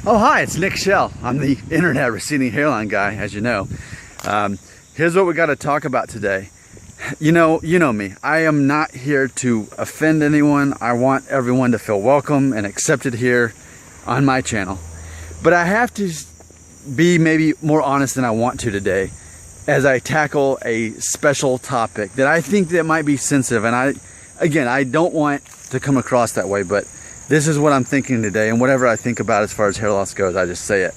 Oh, hi, it's Nick Shell. I'm the internet receding hairline guy, as you know. Here's what we got to talk about today. You know me. I am not here to offend anyone. I want everyone to feel welcome and accepted here on my channel. But I have to be maybe more honest than I want to today as I tackle a special topic that I think that might be sensitive. And I don't want to come across that way, but this is what I'm thinking today, and whatever I think about as far as hair loss goes, I just say it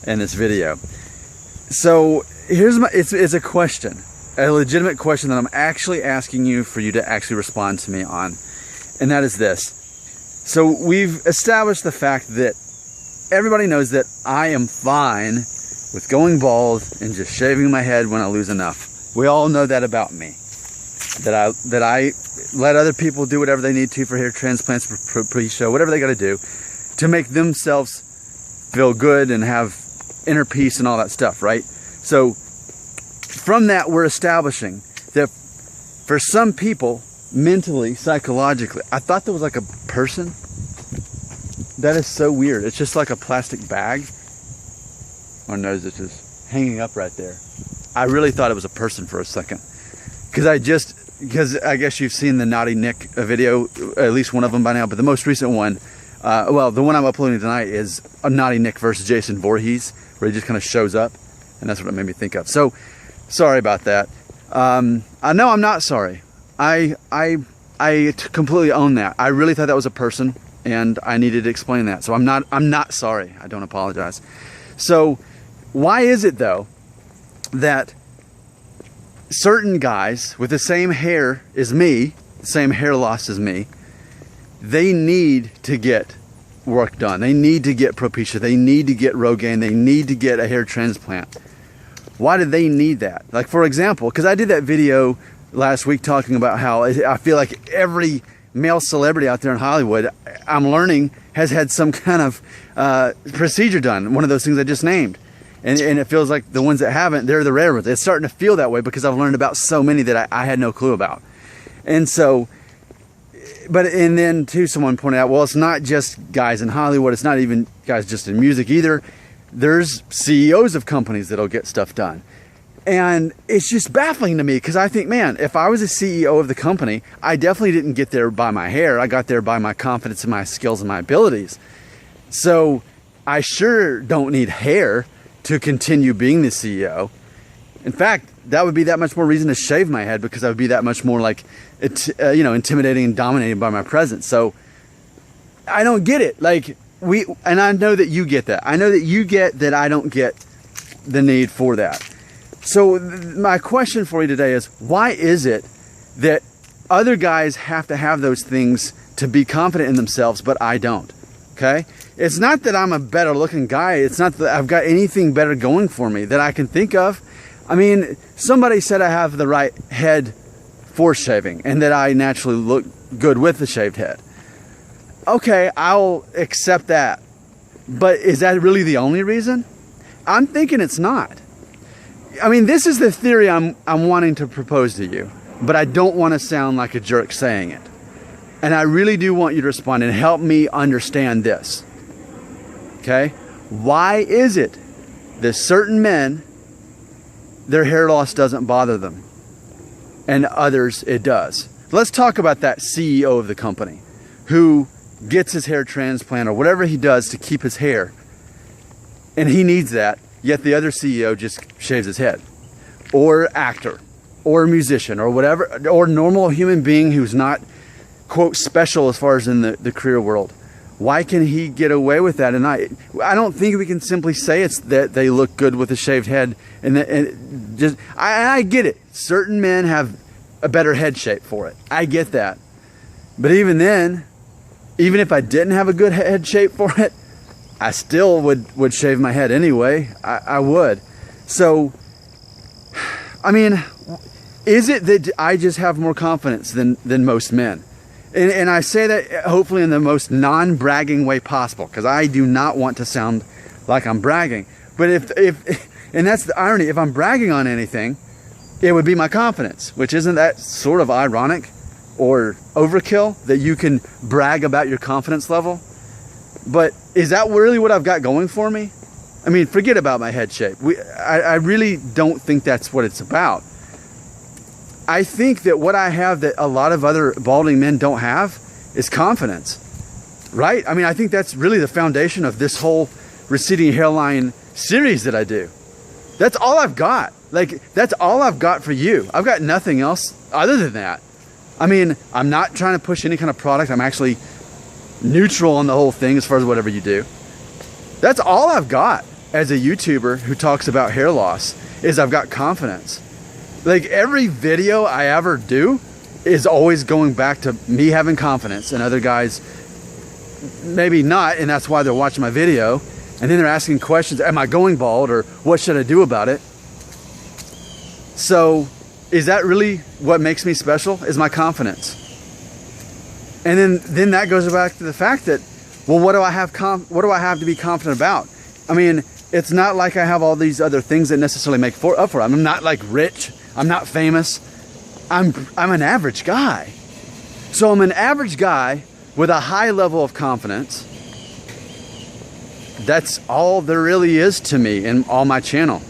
in this video. So here's it's a question, a legitimate question that I'm actually asking you for you to actually respond to me on, and that is this. So we've established the fact that everybody knows that I am fine with going bald and just shaving my head when I lose enough. We all know that about me. That I let other people do whatever they need to for hair transplants, for pre-show, whatever they got to do to make themselves feel good and have inner peace and all that stuff, right? So from that, we're establishing that for some people, mentally, psychologically, I thought there was like a person. That is so weird. It's just like a plastic bag. My nose is just hanging up right there. I really thought it was a person for a second. Because I guess you've seen the Naughty Nick video, at least one of them by now, but the most recent one, well, the one I'm uploading tonight is a Naughty Nick versus Jason Voorhees, where he just kind of shows up, and that's what it made me think of. So, sorry about that. I know I'm not sorry. I completely own that. I really thought that was a person, and I needed to explain that. So I'm not sorry. I don't apologize. So, why is it though that certain guys with the same hair as me, the same hair loss as me, they need to get work done. They need to get Propecia. They need to get Rogaine. They need to get a hair transplant. Why do they need that? Like, for example, because I did that video last week talking about how I feel like every male celebrity out there in Hollywood, I'm learning, has had some kind of procedure done. One of those things I just named. And it feels like the ones that haven't, they're the rare ones. It's starting to feel that way because I've learned about so many that I had no clue about. And so, and then too, someone pointed out, well, it's not just guys in Hollywood. It's not even guys just in music either. There's CEOs of companies that'll get stuff done. And it's just baffling to me because I think, man, if I was a CEO of the company, I definitely didn't get there by my hair. I got there by my confidence and my skills and my abilities. So I sure don't need hair to continue being the CEO. In fact, that would be that much more reason to shave my head because I would be that much more like, intimidating and dominated by my presence. So I don't get it. And I know that you get that. I know that you get that I don't get the need for that. So my question for you today is, why is it that other guys have to have those things to be confident in themselves, but I don't? Okay? It's not that I'm a better looking guy. It's not that I've got anything better going for me that I can think of. I mean, somebody said I have the right head for shaving and that I naturally look good with the shaved head. Okay, I'll accept that. But is that really the only reason? I'm thinking it's not. I mean, this is the theory I'm wanting to propose to you, but I don't want to sound like a jerk saying it. And I really do want you to respond and help me understand this. Okay? Why is it that certain men, their hair loss doesn't bother them, and others it does? Let's talk about that CEO of the company who gets his hair transplant or whatever he does to keep his hair, and he needs that, yet the other CEO just shaves his head. Or actor, or musician, or whatever, or normal human being who's not, quote, special as far as in the career world. Why can he get away with that? And I don't think we can simply say it's that they look good with a shaved head. I get it. Certain men have a better head shape for it. I get that. But even then, even if I didn't have a good head shape for it, I still would shave my head anyway. I would. So, I mean, is it that I just have more confidence than most men? And I say that hopefully in the most non-bragging way possible, because I do not want to sound like I'm bragging. But and that's the irony, if I'm bragging on anything, it would be my confidence, which isn't that sort of ironic or overkill that you can brag about your confidence level? But is that really what I've got going for me? I mean, forget about my head shape. I really don't think that's what it's about. I think that what I have that a lot of other balding men don't have is confidence, right? I mean, I think that's really the foundation of this whole receding hairline series that I do. That's all I've got. Like, that's all I've got for you. I've got nothing else other than that. I mean, I'm not trying to push any kind of product. I'm actually neutral on the whole thing as far as whatever you do. That's all I've got as a YouTuber who talks about hair loss, is I've got confidence. Like, every video I ever do is always going back to me having confidence, and other guys maybe not, and that's why they're watching my video, and then they're asking questions, am I going bald, or what should I do about it? So is that really what makes me special, is my confidence? And then that goes back to the fact that, well, what do I have to be confident about? I mean, it's not like I have all these other things that necessarily make up for it. I'm not like rich. I'm not famous. I'm an average guy. So I'm an average guy with a high level of confidence. That's all there really is to me in all my channel,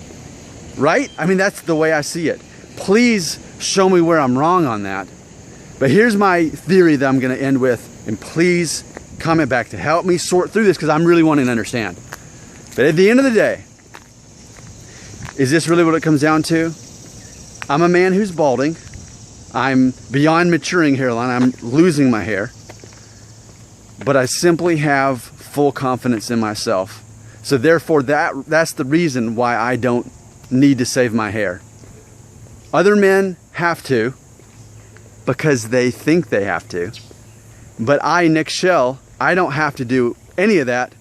right? I mean, that's the way I see it. Please show me where I'm wrong on that. But here's my theory that I'm going to end with, and please comment back to help me sort through this, because I'm really wanting to understand. But at the end of the day, is this really what it comes down to? I'm a man who's balding. I'm beyond maturing hairline. I'm losing my hair. But I simply have full confidence in myself. So therefore, that's the reason why I don't need to save my hair. Other men have to, because they think they have to. But I, Nick Shell, I don't have to do any of that,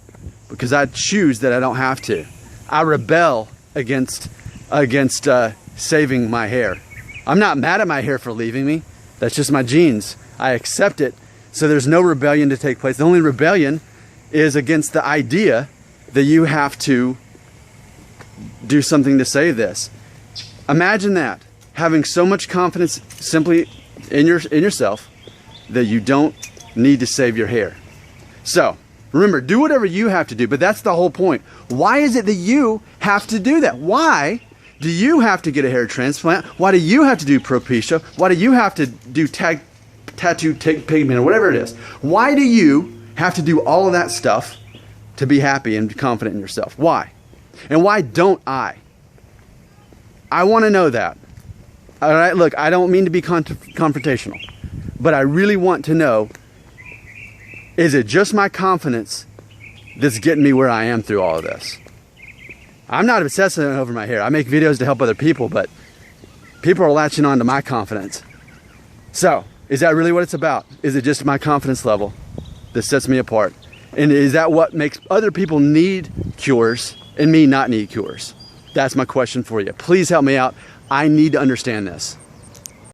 because I choose that I don't have to. I rebel against saving my hair. I'm not mad at my hair for leaving me. That's just my genes. I accept it. So there's no rebellion to take place. The only rebellion is against the idea that you have to do something to save this. Imagine that, having so much confidence simply in yourself that you don't need to save your hair. So remember, do whatever you have to do, but that's the whole point. Why is it that you have to do that? Why do you have to get a hair transplant? Why do you have to do propecia? Why do you have to do tattoo pigment, or whatever it is? Why do you have to do all of that stuff to be happy and confident in yourself? Why? And why don't I? I want to know that. All right, look, I don't mean to be confrontational, but I really want to know, is it just my confidence that's getting me where I am through all of this? I'm not obsessing over my hair. I make videos to help other people, but people are latching on to my confidence. So, is that really what it's about? Is it just my confidence level that sets me apart? And is that what makes other people need cures and me not need cures? That's my question for you. Please help me out. I need to understand this.